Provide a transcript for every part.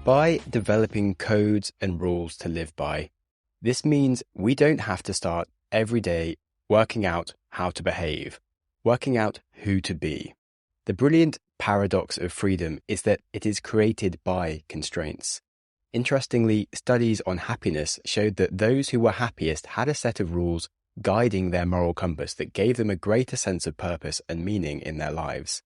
by developing codes and rules to live by. This means we don't have to start every day working out how to behave, working out who to be. The brilliant paradox of freedom is that it is created by constraints. Interestingly, studies on happiness showed that those who were happiest had a set of rules guiding their moral compass that gave them a greater sense of purpose and meaning in their lives.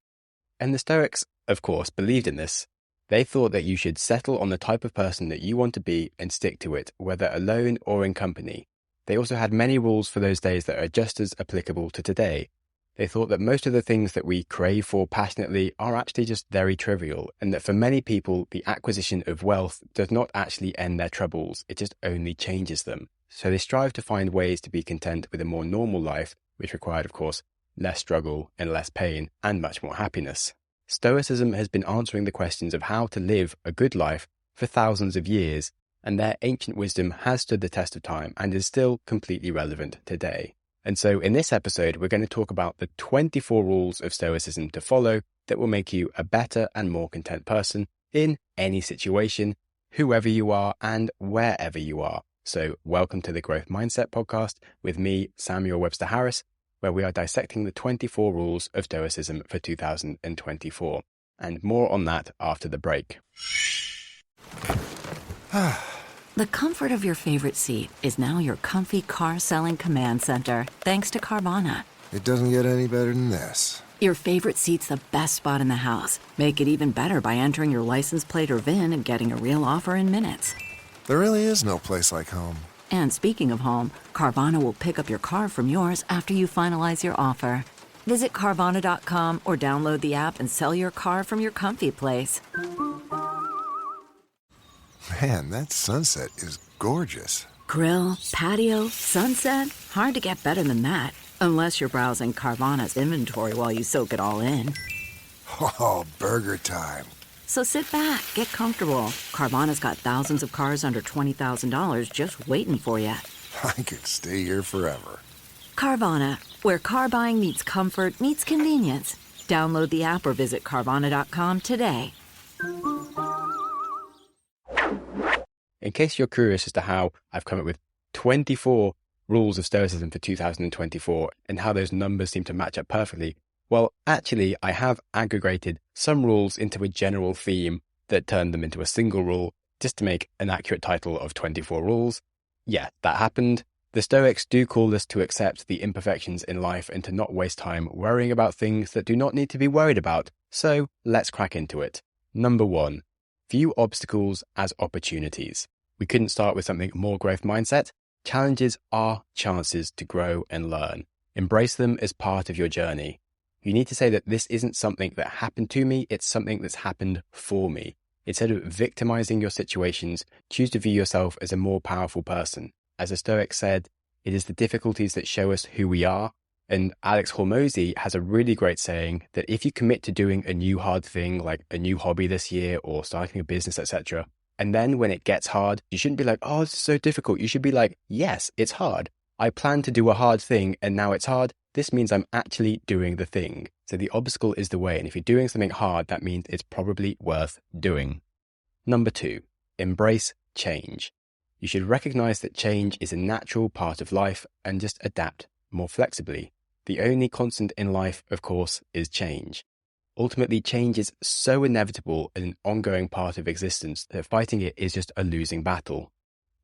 And the Stoics, of course, believed in this. They thought that you should settle on the type of person that you want to be and stick to it, whether alone or in company. They also had many rules for those days that are just as applicable to today. They thought that most of the things that we crave for passionately are actually just very trivial, and that for many people, the acquisition of wealth does not actually end their troubles, it just only changes them. So they strive to find ways to be content with a more normal life, which required, of course, less struggle and less pain and much more happiness. Stoicism has been answering the questions of how to live a good life for thousands of years, and their ancient wisdom has stood the test of time and is still completely relevant today. And so in this episode, we're going to talk about the 24 rules of Stoicism to follow that will make you a better and more content person in any situation, whoever you are and wherever you are. So welcome to the Growth Mindset Podcast with me, Samuel Webster Harris, where we are dissecting the 24 rules of Stoicism for 2024. And more on that after the break. The comfort of your favorite seat is now your comfy car-selling command center, thanks to Carvana. It doesn't get any better than this. Your favorite seat's the best spot in the house. Make it even better by entering your license plate or VIN and getting a real offer in minutes. There really is no place like home. And speaking of home, Carvana will pick up your car from yours after you finalize your offer. Visit Carvana.com or download the app and sell your car from your comfy place. Man, that sunset is gorgeous. Grill, patio, sunset. Hard to get better than that. Unless you're browsing Carvana's inventory while you soak it all in. Oh, burger time. So sit back, get comfortable. Carvana's got thousands of cars under $20,000 just waiting for you. I could stay here forever. Carvana, where car buying meets comfort meets convenience. Download the app or visit Carvana.com today. In case you're curious as to how I've come up with 24 rules of Stoicism for 2024 and how those numbers seem to match up perfectly, well, actually, I have aggregated some rules into a general theme that turned them into a single rule just to make an accurate title of 24 rules. Yeah, that happened. The Stoics do call us to accept the imperfections in life and to not waste time worrying about things that do not need to be worried about. So let's crack into it. Number 1, view obstacles as opportunities. We couldn't start with something more growth mindset. Challenges are chances to grow and learn. Embrace them as part of your journey. You need to say that this isn't something that happened to me, it's something that's happened for me. Instead of victimizing your situations, choose to view yourself as a more powerful person. As a Stoic said, it is the difficulties that show us who we are. And Alex Hormozy has a really great saying that if you commit to doing a new hard thing, like a new hobby this year or starting a business, etc., and then when it gets hard, you shouldn't be like, oh, this is so difficult. You should be like, yes, it's hard. I planned to do a hard thing and now it's hard. This means I'm actually doing the thing. So the obstacle is the way. And if you're doing something hard, that means it's probably worth doing. Number 2, embrace change. You should recognize that change is a natural part of life and just adapt more flexibly. The only constant in life, of course, is change. Ultimately, change is so inevitable and an ongoing part of existence that fighting it is just a losing battle.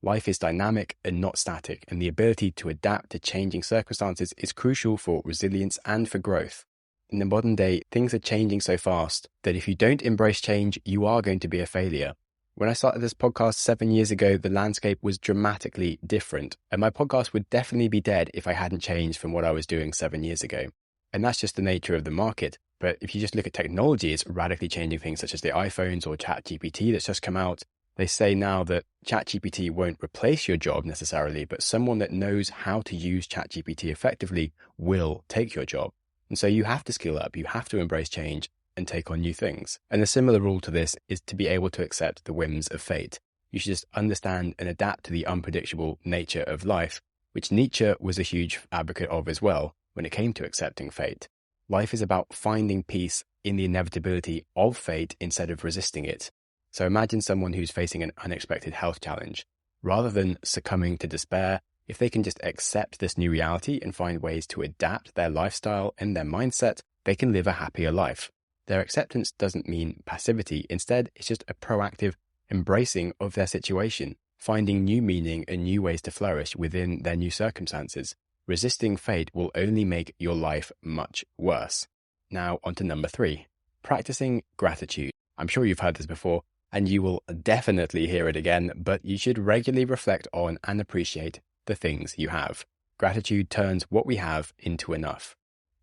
Life is dynamic and not static, and the ability to adapt to changing circumstances is crucial for resilience and for growth. In the modern day, things are changing so fast that if you don't embrace change, you are going to be a failure. When I started this podcast 7 years ago, the landscape was dramatically different, and my podcast would definitely be dead if I hadn't changed from what I was doing 7 years ago. And that's just the nature of the market. But if you just look at technology, it's radically changing things such as the iPhones or ChatGPT that's just come out. They say now that ChatGPT won't replace your job necessarily, but someone that knows how to use ChatGPT effectively will take your job. And so you have to skill up, you have to embrace change and take on new things. And a similar rule to this is to be able to accept the whims of fate. You should just understand and adapt to the unpredictable nature of life, which Nietzsche was a huge advocate of as well when it came to accepting fate. Life is about finding peace in the inevitability of fate instead of resisting it. So imagine someone who's facing an unexpected health challenge. Rather than succumbing to despair, if they can just accept this new reality and find ways to adapt their lifestyle and their mindset, they can live a happier life. Their acceptance doesn't mean passivity. Instead, it's just a proactive embracing of their situation, finding new meaning and new ways to flourish within their new circumstances. Resisting fate will only make your life much worse. Now, on to number 3, practicing gratitude. I'm sure you've heard this before, and you will definitely hear it again, but you should regularly reflect on and appreciate the things you have. Gratitude turns what we have into enough.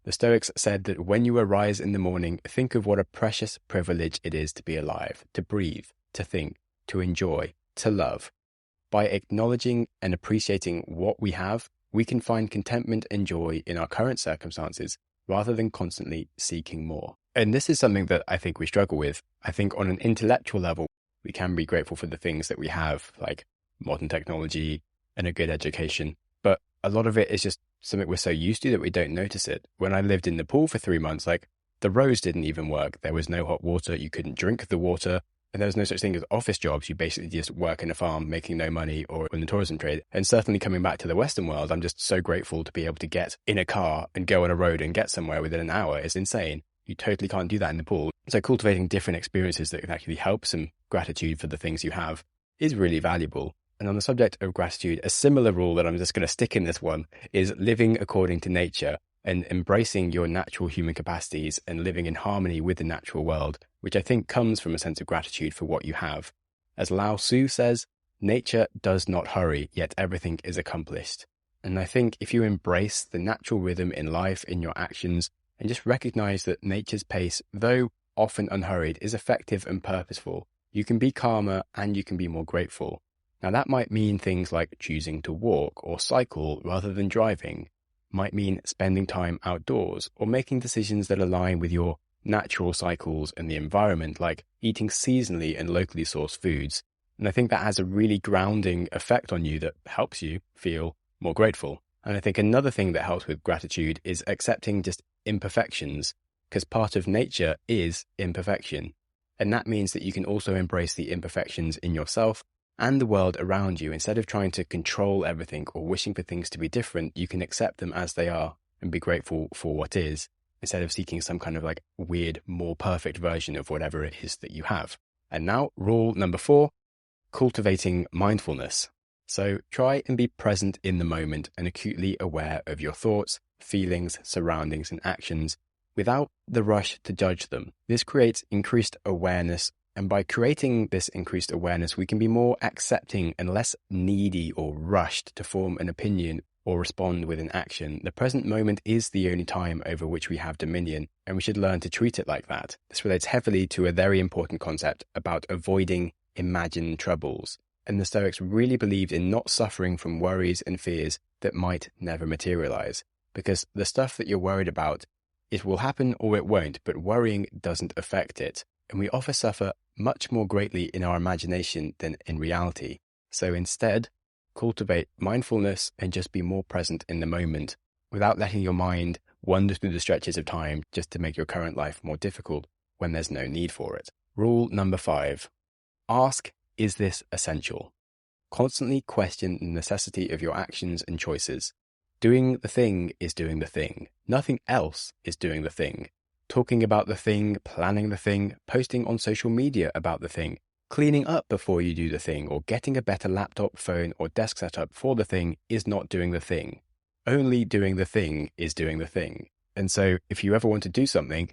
The Stoics said that when you arise in the morning, think of what a precious privilege it is to be alive, to breathe, to think, to enjoy, to love. By acknowledging and appreciating what we have, we can find contentment and joy in our current circumstances rather than constantly seeking more. And this is something that I think we struggle with. I think on an intellectual level, we can be grateful for the things that we have, like modern technology and a good education. But a lot of it is just something we're so used to that we don't notice it. When I lived in Nepal for 3 months, the roads didn't even work. There was no hot water. You couldn't drink the water. And there was no such thing as office jobs. You basically just work in a farm, making no money, or in the tourism trade. And certainly coming back to the Western world, I'm just so grateful to be able to get in a car and go on a road and get somewhere within an hour. It's insane. You totally can't do that in Nepal. So cultivating different experiences that can actually help some gratitude for the things you have is really valuable. And on the subject of gratitude, a similar rule that I'm just going to stick in this one is living according to nature and embracing your natural human capacities and living in harmony with the natural world, which I think comes from a sense of gratitude for what you have. As Lao Tzu says, nature does not hurry, yet everything is accomplished. And I think if you embrace the natural rhythm in life, in your actions, and just recognize that nature's pace, though often unhurried, is effective and purposeful, you can be calmer and you can be more grateful. Now that might mean things like choosing to walk or cycle rather than driving, might mean spending time outdoors or making decisions that align with your natural cycles and the environment, like eating seasonally and locally sourced foods. And I think that has a really grounding effect on you that helps you feel more grateful. And I think another thing that helps with gratitude is accepting just imperfections, because part of nature is imperfection. And that means that you can also embrace the imperfections in yourself and the world around you. Instead of trying to control everything or wishing for things to be different, you can accept them as they are and be grateful for what is, instead of seeking some kind of weird, more perfect version of whatever it is that you have. And now, rule number 4, cultivating mindfulness. So try and be present in the moment and acutely aware of your thoughts, feelings, surroundings, and actions without the rush to judge them. This creates increased awareness, and by creating this increased awareness, we can be more accepting and less needy or rushed to form an opinion or respond with an action. The present moment is the only time over which we have dominion, and we should learn to treat it like that. This relates heavily to a very important concept about avoiding imagined troubles. And the Stoics really believed in not suffering from worries and fears that might never materialize, because the stuff that you're worried about, it will happen or it won't, but worrying doesn't affect it. And we often suffer much more greatly in our imagination than in reality. So instead, cultivate mindfulness and just be more present in the moment without letting your mind wander through the stretches of time just to make your current life more difficult when there's no need for it. Rule number 5, ask, is this essential? Constantly question the necessity of your actions and choices. Doing the thing is doing the thing. Nothing else is doing the thing. Talking about the thing, planning the thing, posting on social media about the thing, cleaning up before you do the thing, or getting a better laptop, phone, or desk setup for the thing is not doing the thing. Only doing the thing is doing the thing. And so if you ever want to do something,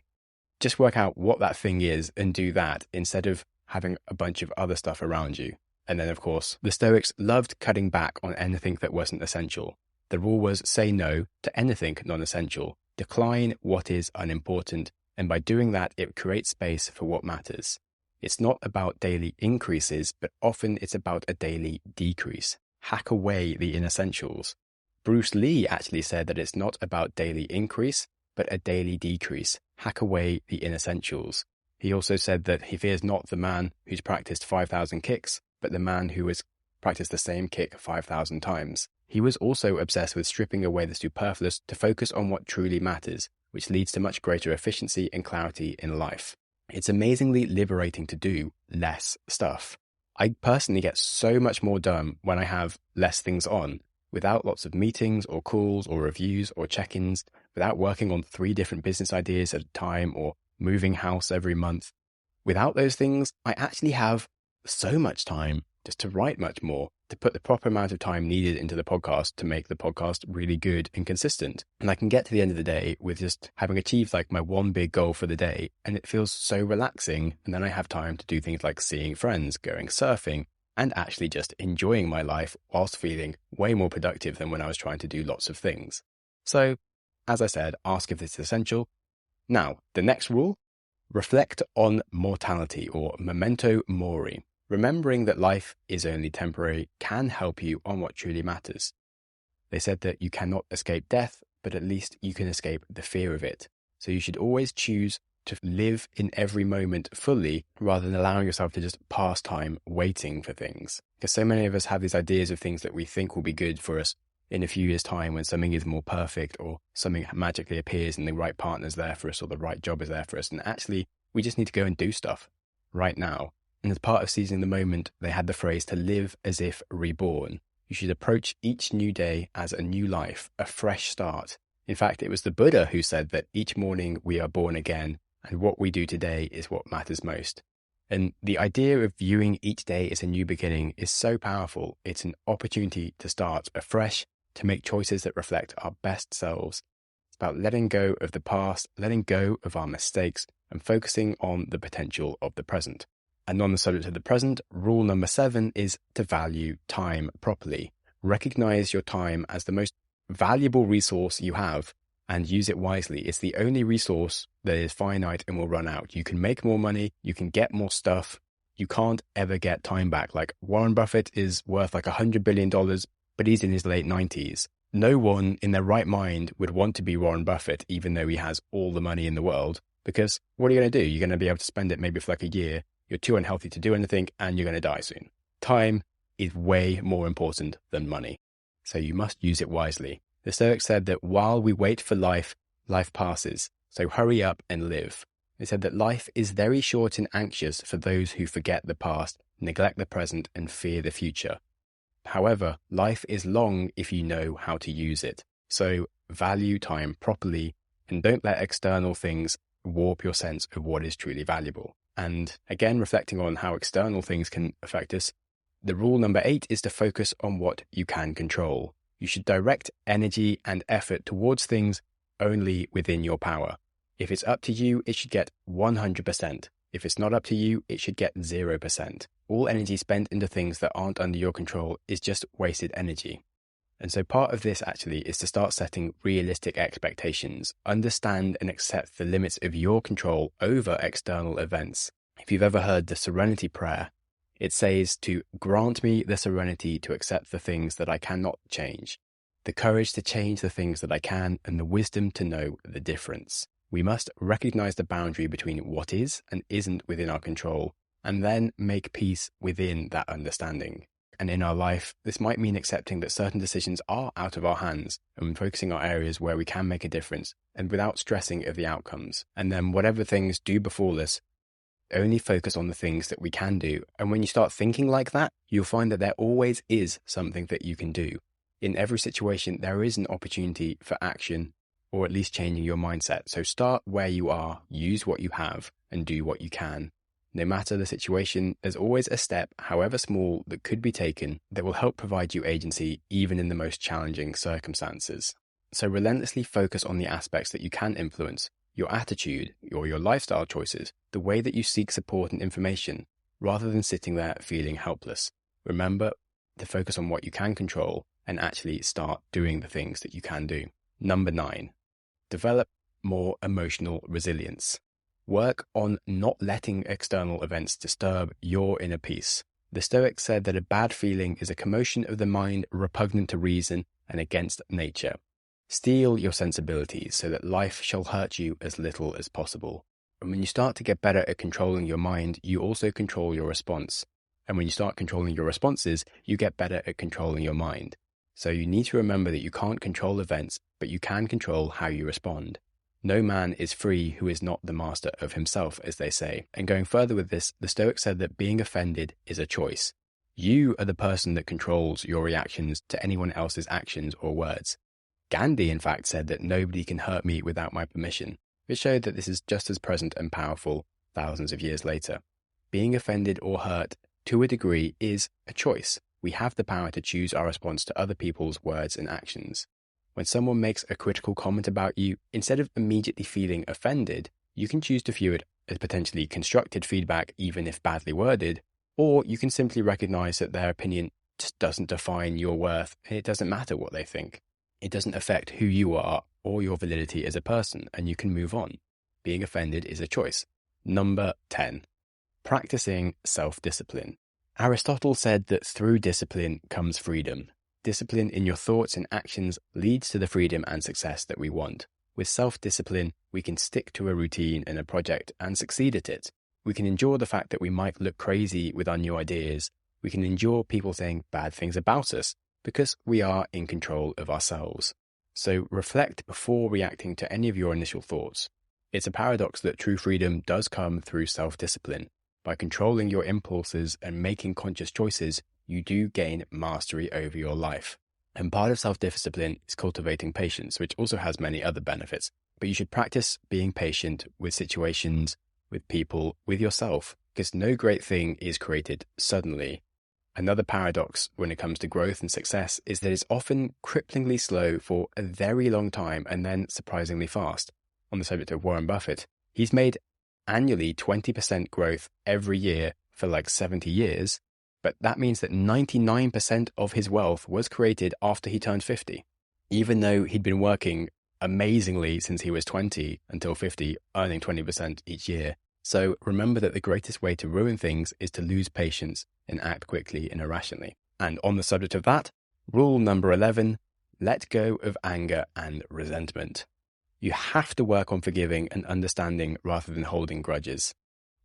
just work out what that thing is and do that instead of having a bunch of other stuff around you. And then, of course, the Stoics loved cutting back on anything that wasn't essential. The rule was say no to anything non-essential. Decline what is unimportant, and by doing that, it creates space for what matters. It's not about daily increases, but often it's about a daily decrease. Hack away the inessentials. Bruce Lee actually said that it's not about daily increase, but a daily decrease. Hack away the inessentials. He also said that he fears not the man who's practiced 5,000 kicks, but the man who has practiced the same kick 5,000 times. He was also obsessed with stripping away the superfluous to focus on what truly matters, which leads to much greater efficiency and clarity in life. It's amazingly liberating to do less stuff. I personally get so much more done when I have less things on, without lots of meetings or calls or reviews or check-ins, without working on 3 different business ideas at a time or moving house every month. Without those things, I actually have so much time just to write much more, to put the proper amount of time needed into the podcast to make the podcast really good and consistent. And I can get to the end of the day with just having achieved like my one big goal for the day, and it feels so relaxing. And then I have time to do things like seeing friends, going surfing, and actually just enjoying my life whilst feeling way more productive than when I was trying to do lots of things. So, as I said, ask if this is essential. Now, the next rule, reflect on mortality, or memento mori. Remembering that life is only temporary can help you on what truly matters. They said that you cannot escape death, but at least you can escape the fear of it. So you should always choose to live in every moment fully rather than allowing yourself to just pass time waiting for things. Because so many of us have these ideas of things that we think will be good for us in a few years' time when something is more perfect or something magically appears and the right partner's there for us or the right job is there for us. And actually, we just need to go and do stuff right now. And as part of seizing the moment, they had the phrase to live as if reborn. You should approach each new day as a new life, a fresh start. In fact, it was the Buddha who said that each morning we are born again, and what we do today is what matters most. And the idea of viewing each day as a new beginning is so powerful. It's an opportunity to start afresh, to make choices that reflect our best selves. It's about letting go of the past, letting go of our mistakes, and focusing on the potential of the present. And on the subject of the present, rule number 7 is to value time properly. Recognize your time as the most valuable resource you have and use it wisely. It's the only resource that is finite and will run out. You can make more money, you can get more stuff. You can't ever get time back. Like Warren Buffett is worth like $100 billion, but he's in his late 90s. No one in their right mind would want to be Warren Buffett, even though he has all the money in the world, because what are you going to do? You're going to be able to spend it maybe for like a year. You're too unhealthy to do anything, and you're going to die soon. Time is way more important than money, so you must use it wisely. The Stoics said that while we wait for life, life passes, so hurry up and live. They said that life is very short and anxious for those who forget the past, neglect the present, and fear the future. However, life is long if you know how to use it. So value time properly, and don't let external things warp your sense of what is truly valuable. And again, reflecting on how external things can affect us, the rule number 8 is to focus on what you can control. You should direct energy and effort towards things only within your power. If it's up to you, it should get 100%. If it's not up to you, it should get 0%. All energy spent into things that aren't under your control is just wasted energy. And so part of this actually is to start setting realistic expectations, understand and accept the limits of your control over external events. If you've ever heard the serenity prayer, it says to grant me the serenity to accept the things that I cannot change, the courage to change the things that I can, and the wisdom to know the difference. We must recognize the boundary between what is and isn't within our control, and then make peace within that understanding. And in our life, this might mean accepting that certain decisions are out of our hands and focusing on areas where we can make a difference and without stressing of the outcomes. And then whatever things do befall us, only focus on the things that we can do. And when you start thinking like that, you'll find that there always is something that you can do. In every situation, there is an opportunity for action or at least changing your mindset. So start where you are, use what you have, and do what you can. No matter the situation, there's always a step, however small, that could be taken that will help provide you agency even in the most challenging circumstances. So relentlessly focus on the aspects that you can influence, your attitude or your lifestyle choices, the way that you seek support and information, rather than sitting there feeling helpless. Remember to focus on what you can control and actually start doing the things that you can do. Number 9, develop more emotional resilience. Work on not letting external events disturb your inner peace. The Stoics said that a bad feeling is a commotion of the mind repugnant to reason and against nature. Steel your sensibilities so that life shall hurt you as little as possible. And when you start to get better at controlling your mind, you also control your response. And when you start controlling your responses, you get better at controlling your mind. So you need to remember that you can't control events, but you can control how you respond. No man is free who is not the master of himself, as they say. And going further with this, the Stoics said that being offended is a choice. You are the person that controls your reactions to anyone else's actions or words. Gandhi, in fact, said that nobody can hurt me without my permission, which showed that this is just as present and powerful thousands of years later. Being offended or hurt, to a degree, is a choice. We have the power to choose our response to other people's words and actions. When someone makes a critical comment about you, instead of immediately feeling offended, you can choose to view it as potentially constructive feedback, even if badly worded, or you can simply recognize that their opinion just doesn't define your worth, and it doesn't matter what they think. It doesn't affect who you are or your validity as a person, and you can move on. Being offended is a choice. Number 10. Practicing self-discipline. Aristotle said that through discipline comes freedom. Discipline in your thoughts and actions leads to the freedom and success that we want. With self-discipline, we can stick to a routine and a project and succeed at it. We can endure the fact that we might look crazy with our new ideas. We can endure people saying bad things about us because we are in control of ourselves. So reflect before reacting to any of your initial thoughts. It's a paradox that true freedom does come through self-discipline. By controlling your impulses and making conscious choices, you do gain mastery over your life. And part of self-discipline is cultivating patience, which also has many other benefits. But you should practice being patient with situations, with people, with yourself, because no great thing is created suddenly. Another paradox when it comes to growth and success is that it's often cripplingly slow for a very long time and then surprisingly fast. On the subject of Warren Buffett, he's made annually 20% growth every year for like 70 years, but that means that 99% of his wealth was created after he turned 50, even though he'd been working amazingly since he was 20 until 50, earning 20% each year. So remember that the greatest way to ruin things is to lose patience and act quickly and irrationally. And on the subject of that, rule number 11, let go of anger and resentment. You have to work on forgiving and understanding rather than holding grudges.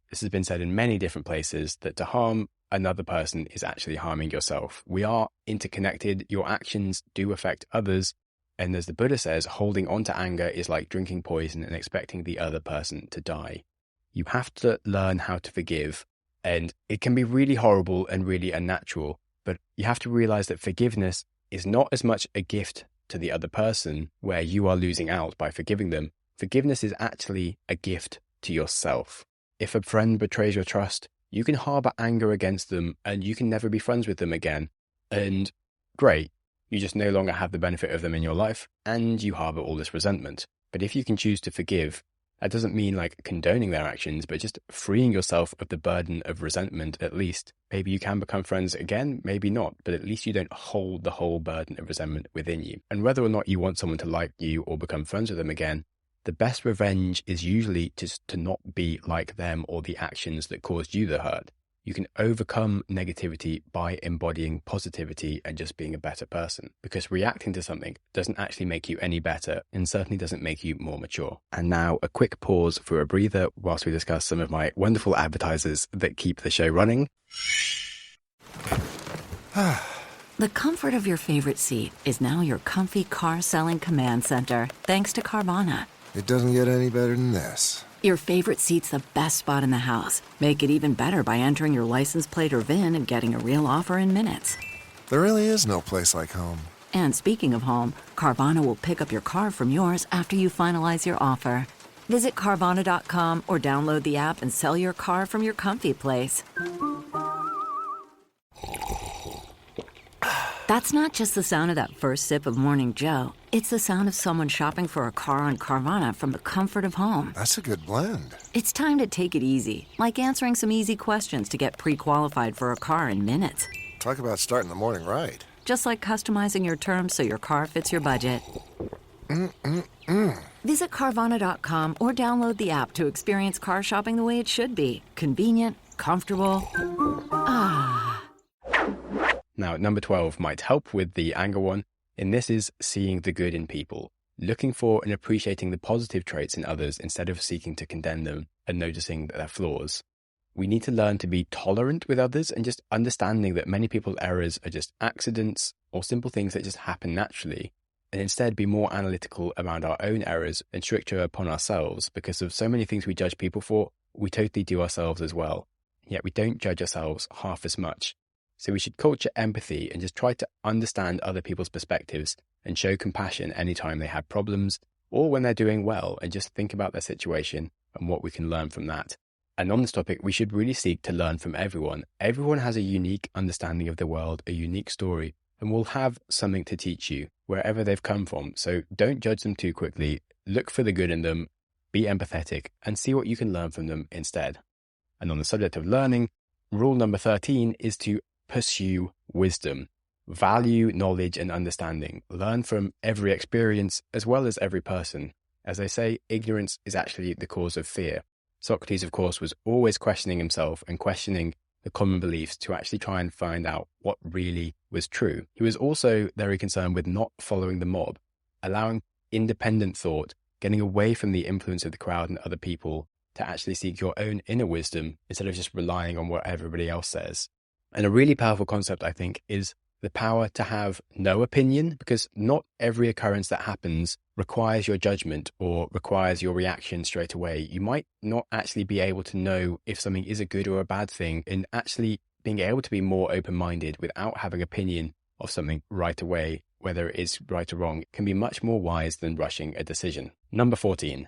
This has been said in many different places that to harm another person is actually harming yourself. We are interconnected. Your actions do affect others. And as the Buddha says, holding on to anger is like drinking poison and expecting the other person to die. You have to learn how to forgive. And it can be really horrible and really unnatural, but you have to realize that forgiveness is not as much a gift to the other person where you are losing out by forgiving them. Forgiveness is actually a gift to yourself. If a friend betrays your trust, you can harbor anger against them and you can never be friends with them again. And great, you just no longer have the benefit of them in your life and you harbor all this resentment. But if you can choose to forgive, that doesn't mean like condoning their actions, but just freeing yourself of the burden of resentment at least. Maybe you can become friends again, maybe not, but at least you don't hold the whole burden of resentment within you. And whether or not you want someone to like you or become friends with them again, the best revenge is usually just to not be like them or the actions that caused you the hurt. You can overcome negativity by embodying positivity and just being a better person, because reacting to something doesn't actually make you any better and certainly doesn't make you more mature. And now a quick pause for a breather whilst we discuss some of my wonderful advertisers that keep the show running. The comfort of your favorite seat is now your comfy car selling command center, thanks to Carvana. It doesn't get any better than this. Your favorite seat's the best spot in the house. Make it even better by entering your license plate or VIN and getting a real offer in minutes. There really is no place like home. And speaking of home, Carvana will pick up your car from yours after you finalize your offer. Visit Carvana.com or download the app and sell your car from your comfy place. That's not just the sound of that first sip of Morning Joe. It's the sound of someone shopping for a car on Carvana from the comfort of home. That's a good blend. It's time to take it easy, like answering some easy questions to get pre-qualified for a car in minutes. Talk about starting the morning right. Just like customizing your terms so your car fits your budget. Visit Carvana.com or download the app to experience car shopping the way it should be. Convenient, comfortable. Now, number 12 might help with the anger one, and this is seeing the good in people, looking for and appreciating the positive traits in others instead of seeking to condemn them and noticing their flaws. We need to learn to be tolerant with others and just understanding that many people's errors are just accidents or simple things that just happen naturally. and instead be more analytical around our own errors and stricter upon ourselves, because of so many things we judge people for, we totally do ourselves as well. Yet we don't judge ourselves half as much. So we should culture empathy and just try to understand other people's perspectives and show compassion anytime they have problems or when they're doing well, and just think about their situation and what we can learn from that. And on this topic, we should really seek to learn from everyone. Everyone has a unique understanding of the world, a unique story, and will have something to teach you wherever they've come from. So don't judge them too quickly. Look for the good in them, be empathetic, and see what you can learn from them instead. And on the subject of learning, rule number 13 is to pursue wisdom. Value knowledge and understanding. Learn from every experience as well as every person. As they say, ignorance is actually the cause of fear. Socrates, of course, was always questioning himself and questioning the common beliefs to actually try and find out what really was true. He was also very concerned with not following the mob, allowing independent thought, getting away from the influence of the crowd and other people to actually seek your own inner wisdom instead of just relying on what everybody else says. And a really powerful concept, I think, is the power to have no opinion, because not every occurrence that happens requires your judgment or requires your reaction straight away. You might not actually be able to know if something is a good or a bad thing, and actually being able to be more open-minded without having opinion of something right away, whether it is right or wrong, can be much more wise than rushing a decision. Number 14,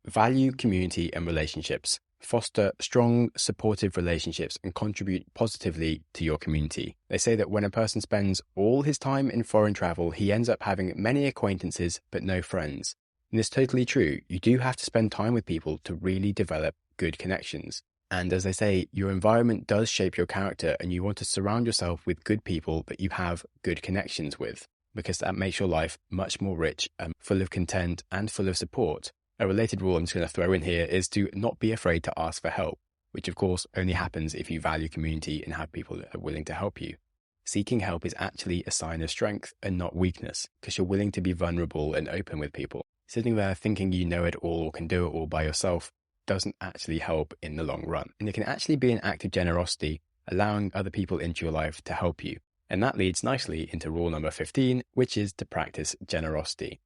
value community and relationships. Foster strong, supportive relationships and contribute positively to your community. They say that when a person spends all his time in foreign travel, he ends up having many acquaintances but no friends. And it's totally true. You do have to spend time with people to really develop good connections. And as they say, your environment does shape your character, and you want to surround yourself with good people that you have good connections with, because that makes your life much more rich and full of content and full of support. A related rule I'm just going to throw in here is to not be afraid to ask for help, which of course only happens if you value community and have people that are willing to help you. Seeking help is actually a sign of strength and not weakness, because you're willing to be vulnerable and open with people. Sitting there thinking you know it all or can do it all by yourself doesn't actually help in the long run. And it can actually be an act of generosity, allowing other people into your life to help you. And that leads nicely into rule number 15, which is to practice generosity.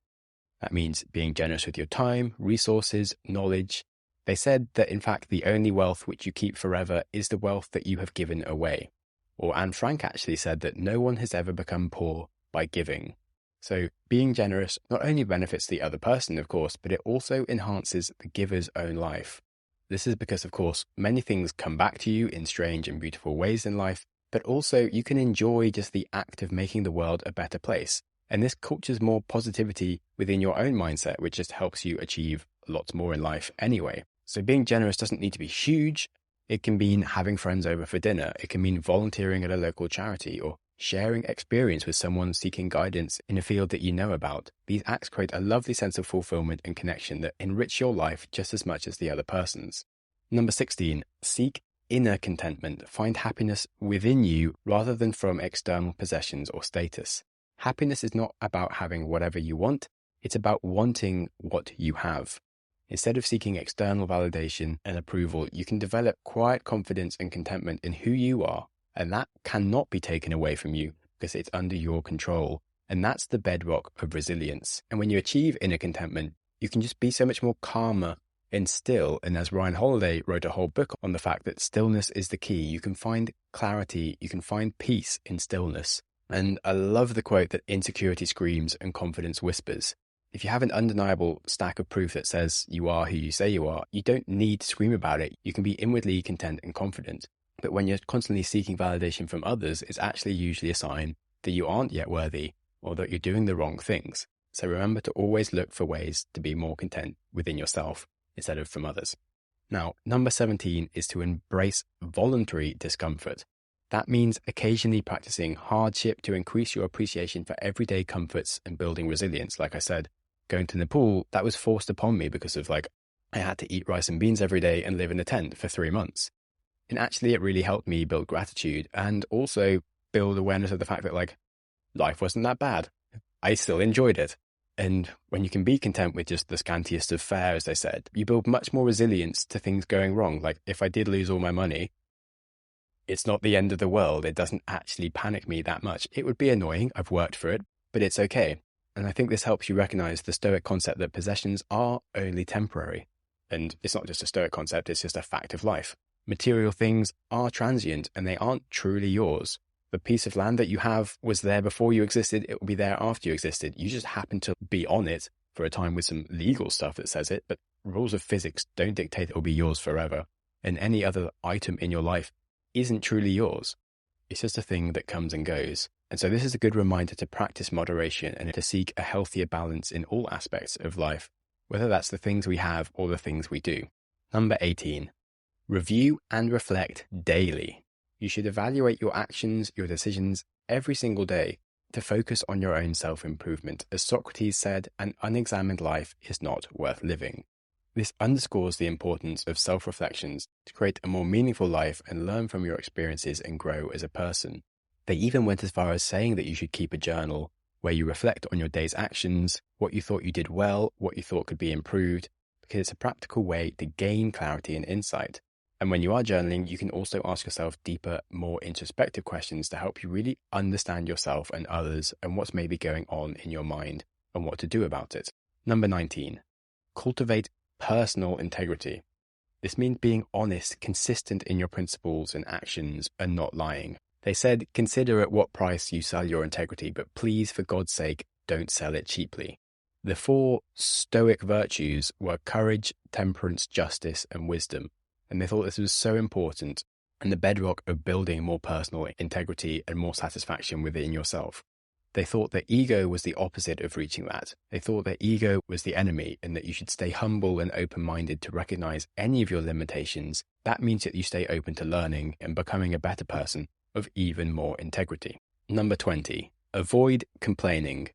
That means being generous with your time, resources, knowledge. They said that, in fact, the only wealth which you keep forever is the wealth that you have given away. Or Anne Frank actually said that no one has ever become poor by giving. So being generous not only benefits the other person, of course, but it also enhances the giver's own life. This is because, of course, many things come back to you in strange and beautiful ways in life, but also you can enjoy just the act of making the world a better place. And this cultures more positivity within your own mindset, which just helps you achieve lots more in life anyway. So being generous doesn't need to be huge. It can mean having friends over for dinner. It can mean volunteering at a local charity or sharing experience with someone seeking guidance in a field that you know about. These acts create a lovely sense of fulfillment and connection that enrich your life just as much as the other person's. Number 16, seek inner contentment. Find happiness within you rather than from external possessions or status. Happiness is not about having whatever you want, it's about wanting what you have. Instead of seeking external validation and approval, you can develop quiet confidence and contentment in who you are, and that cannot be taken away from you because it's under your control. And that's the bedrock of resilience. And when you achieve inner contentment, you can just be so much more calmer and still. And as Ryan Holiday wrote a whole book on the fact that stillness is the key, you can find clarity, you can find peace in stillness. And I love the quote that insecurity screams and confidence whispers. If you have an undeniable stack of proof that says you are who you say you are, you don't need to scream about it. You can be inwardly content and confident. But when you're constantly seeking validation from others, it's actually usually a sign that you aren't yet worthy or that you're doing the wrong things. So remember to always look for ways to be more content within yourself instead of from others. Now, number 17 is to embrace voluntary discomfort. That means occasionally practicing hardship to increase your appreciation for everyday comforts and building resilience. Like I said, going to Nepal, that was forced upon me because of I had to eat rice and beans every day and live in a tent for 3 months. And actually it really helped me build gratitude and also build awareness of the fact that life wasn't that bad. I still enjoyed it. And when you can be content with just the scantiest of fare, as they said, you build much more resilience to things going wrong. Like if I did lose all my money, it's not the end of the world. It doesn't actually panic me that much. It would be annoying. I've worked for it, but it's okay. And I think this helps you recognize the Stoic concept that possessions are only temporary. And it's not just a Stoic concept, it's just a fact of life. Material things are transient and they aren't truly yours. The piece of land that you have was there before you existed, it will be there after you existed. You just happen to be on it for a time with some legal stuff that says it, but rules of physics don't dictate it will be yours forever. And any other item in your life isn't truly yours. It's just a thing that comes and goes. And so this is a good reminder to practice moderation and to seek a healthier balance in all aspects of life, whether that's the things we have or the things we do. Number 18, review and reflect daily. You should evaluate your actions, your decisions every single day to focus on your own self-improvement. As Socrates said, an unexamined life is not worth living. This underscores the importance of self-reflections to create a more meaningful life and learn from your experiences and grow as a person. They even went as far as saying that you should keep a journal where you reflect on your day's actions, what you thought you did well, what you thought could be improved, because it's a practical way to gain clarity and insight. And when you are journaling, you can also ask yourself deeper, more introspective questions to help you really understand yourself and others and what's maybe going on in your mind and what to do about it. Number 19, cultivate personal integrity. This means being honest, consistent in your principles and actions, and not lying. They said, consider at what price you sell your integrity, but please, for God's sake, don't sell it cheaply. The 4 Stoic virtues were courage, temperance, justice, and wisdom. And they thought this was so important and the bedrock of building more personal integrity and more satisfaction within yourself. They thought that ego was the opposite of reaching that. They thought that ego was the enemy and that you should stay humble and open-minded to recognize any of your limitations. That means that you stay open to learning and becoming a better person of even more integrity. Number 20, avoid complaining.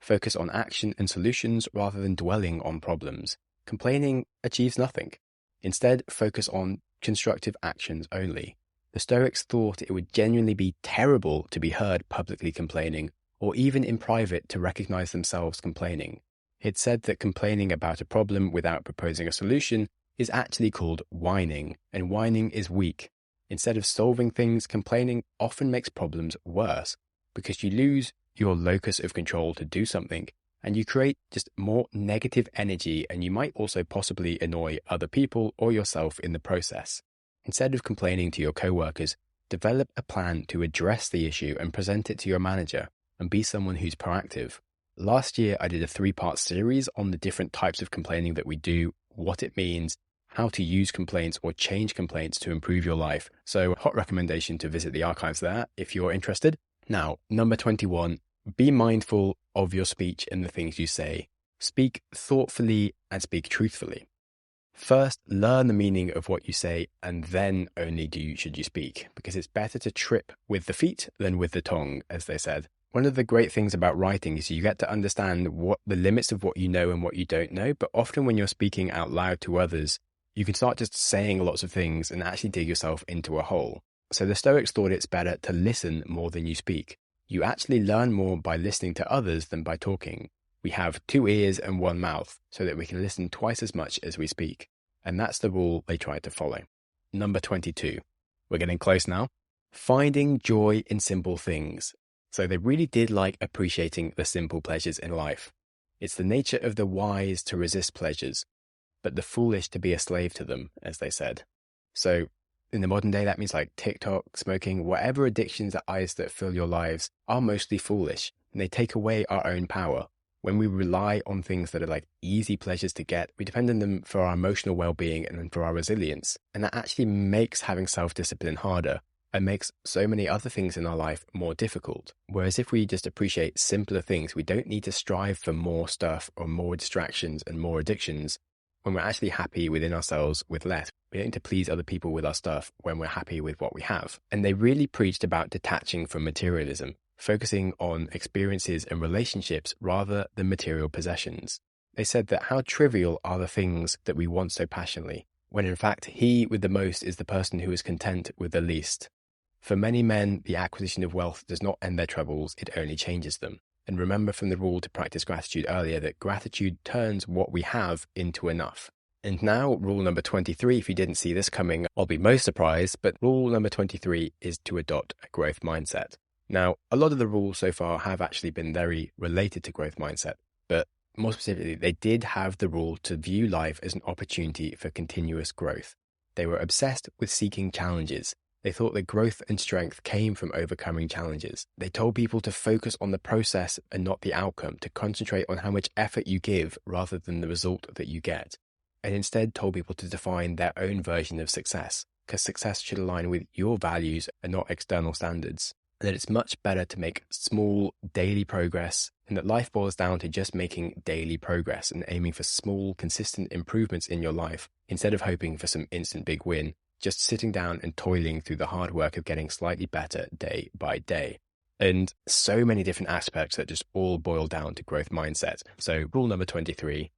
Focus on action and solutions rather than dwelling on problems. Complaining achieves nothing. Instead, focus on constructive actions only. The Stoics thought it would genuinely be terrible to be heard publicly complaining, or even in private to recognize themselves complaining. It said that complaining about a problem without proposing a solution is actually called whining, and whining is weak. Instead of solving things, complaining often makes problems worse because you lose your locus of control to do something and you create just more negative energy, and you might also possibly annoy other people or yourself in the process. Instead of complaining to your coworkers, develop a plan to address the issue and present it to your manager, and be someone who's proactive. Last year, I did a 3-part series on the different types of complaining that we do, what it means, how to use complaints or change complaints to improve your life. So hot recommendation to visit the archives there if you're interested. Now, number 21, be mindful of your speech and the things you say. Speak thoughtfully and speak truthfully. First, learn the meaning of what you say, and then only should you speak, because it's better to trip with the feet than with the tongue, as they said. One of the great things about writing is you get to understand what the limits of what you know and what you don't know, but often when you're speaking out loud to others, you can start just saying lots of things and actually dig yourself into a hole. So the Stoics thought it's better to listen more than you speak. You actually learn more by listening to others than by talking. We have 2 ears and 1 mouth so that we can listen twice as much as we speak. And that's the rule they tried to follow. Number 22. We're getting close now. Finding joy in simple things. So they really did like appreciating the simple pleasures in life. It's the nature of the wise to resist pleasures, but the foolish to be a slave to them, as they said. So in the modern day, that means like TikTok, smoking, whatever addictions or eyes that fill your lives are mostly foolish, and they take away our own power. When we rely on things that are like easy pleasures to get, we depend on them for our emotional well-being and for our resilience. And that actually makes having self-discipline harder and makes so many other things in our life more difficult. Whereas if we just appreciate simpler things, we don't need to strive for more stuff or more distractions and more addictions when we're actually happy within ourselves with less. We don't need to please other people with our stuff when we're happy with what we have. And they really preached about detaching from materialism, focusing on experiences and relationships rather than material possessions. They said that how trivial are the things that we want so passionately, when in fact he with the most is the person who is content with the least. For many men, the acquisition of wealth does not end their troubles, it only changes them. And remember from the rule to practice gratitude earlier that gratitude turns what we have into enough. And now, rule number 23, if you didn't see this coming, I'll be most surprised, but rule number 23 is to adopt a growth mindset. Now, a lot of the rules so far have actually been very related to growth mindset, but more specifically, they did have the rule to view life as an opportunity for continuous growth. They were obsessed with seeking challenges. They thought that growth and strength came from overcoming challenges. They told people to focus on the process and not the outcome, to concentrate on how much effort you give rather than the result that you get, and instead told people to define their own version of success, because success should align with your values and not external standards. And that it's much better to make small daily progress, and that life boils down to just making daily progress and aiming for small, consistent improvements in your life instead of hoping for some instant big win, just sitting down and toiling through the hard work of getting slightly better day by day. And so many different aspects that just all boil down to growth mindset. So rule number 23,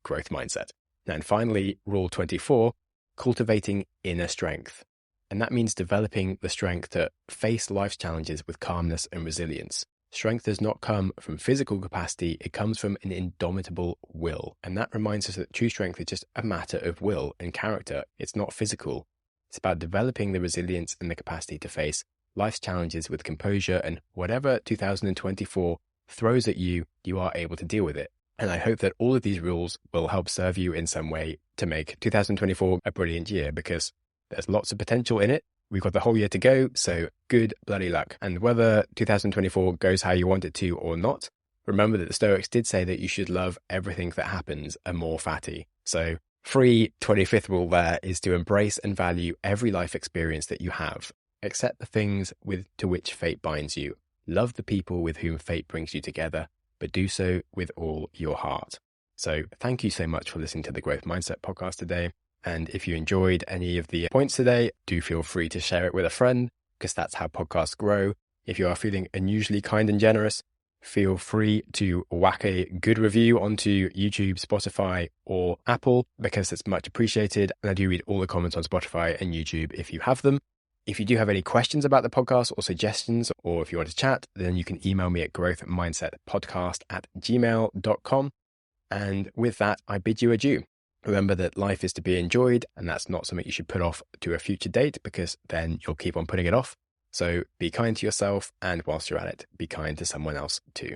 growth mindset. And finally, rule 24, cultivating inner strength. And that means developing the strength to face life's challenges with calmness and resilience. Strength does not come from physical capacity, it comes from an indomitable will. And that reminds us that true strength is just a matter of will and character. It's not physical. It's about developing the resilience and the capacity to face life's challenges with composure, and whatever 2024 throws at you, you are able to deal with it. And I hope that all of these rules will help serve you in some way to make 2024 a brilliant year, because there's lots of potential in it. We've got the whole year to go, so good bloody luck. And whether 2024 goes how you want it to or not, remember that the Stoics did say that you should love everything that happens amor fati. So free 25th rule there is to embrace and value every life experience that you have. Accept the things to which fate binds you. Love the people with whom fate brings you together, but do so with all your heart. So thank you so much for listening to the Growth Mindset podcast today. And if you enjoyed any of the points today, do feel free to share it with a friend, because that's how podcasts grow. If you are feeling unusually kind and generous, feel free to whack a good review onto YouTube, Spotify, or Apple, because it's much appreciated. And I do read all the comments on Spotify and YouTube if you have them. If you do have any questions about the podcast or suggestions, or if you want to chat, then you can email me at growthmindsetpodcast@gmail.com. And with that, I bid you adieu. Remember that life is to be enjoyed, and that's not something you should put off to a future date, because then you'll keep on putting it off. So be kind to yourself, and whilst you're at it, be kind to someone else too.